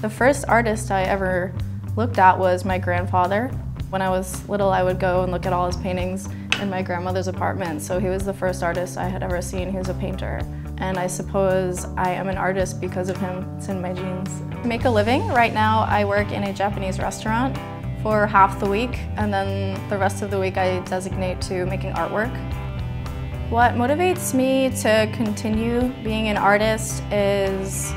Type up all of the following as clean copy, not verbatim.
The first artist I ever looked at was my grandfather. When I was little, I would go and look at all his paintings in my grandmother's apartment, so he was the first artist I had ever seen. He was a painter. And I suppose I am an artist because of him. It's in my genes. To make a living, right now I work in a Japanese restaurant for half the week, and then the rest of the week I designate to making artwork. What motivates me to continue being an artist is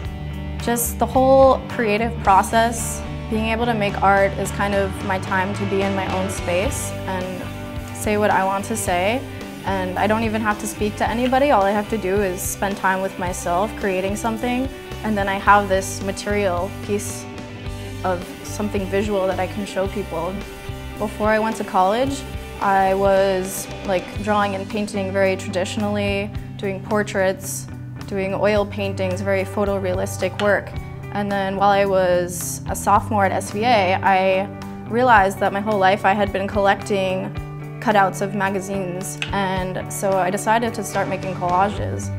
just the whole creative process. Being able to make art is kind of my time to be in my own space and say what I want to say. And I don't even have to speak to anybody. All I have to do is spend time with myself creating something, and then I have this material piece of something visual that I can show people. Before I went to college, I was drawing and painting very traditionally, doing portraits, doing oil paintings, very photorealistic work. And then while I was a sophomore at SVA, I realized that my whole life I had been collecting cutouts of magazines, and so I decided to start making collages.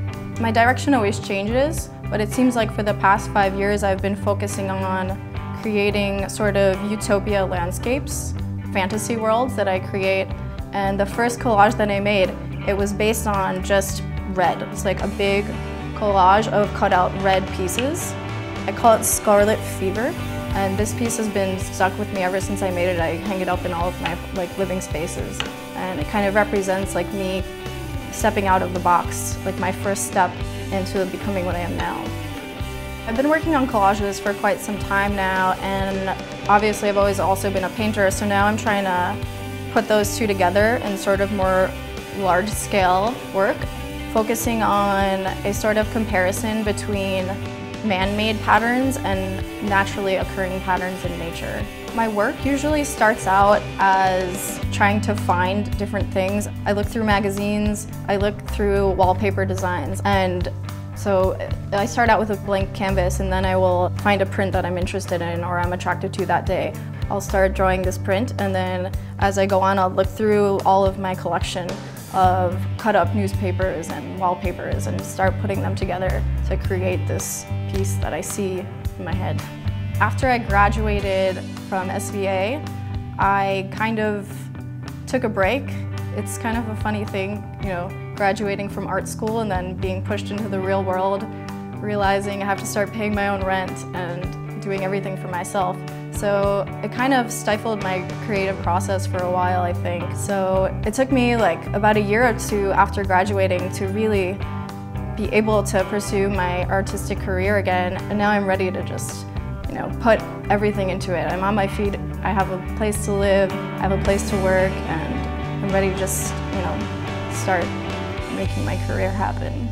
My direction always changes, but it seems like for the past 5 years I've been focusing on creating sort of utopia landscapes, fantasy worlds that I create. And the first collage that I made, it was based on just red. It's like a big collage of cut out red pieces. I call it Scarlet Fever, and this piece has been stuck with me ever since I made it. I hang it up in all of my living spaces, and it kind of represents me stepping out of the box, my first step into becoming what I am now. I've been working on collages for quite some time now, and obviously I've always also been a painter, so now I'm trying to put those two together in sort of more large-scale work, focusing on a sort of comparison between man-made patterns and naturally occurring patterns in nature. My work usually starts out as trying to find different things. I look through magazines, I look through wallpaper designs, and so I start out with a blank canvas, and then I will find a print that I'm interested in or I'm attracted to that day. I'll start drawing this print, and then as I go on, I'll look through all of my collection of cut-up newspapers and wallpapers and start putting them together to create this piece that I see in my head. After I graduated from SVA, I kind of took a break. It's kind of a funny thing, graduating from art school and then being pushed into the real world, realizing I have to start paying my own rent and doing everything for myself. So it kind of stifled my creative process for a while, I think. So it took me about a year or two after graduating to really be able to pursue my artistic career again, and now I'm ready to just put everything into it. I'm on my feet, I have a place to live, I have a place to work, and I'm ready to just start making my career happen.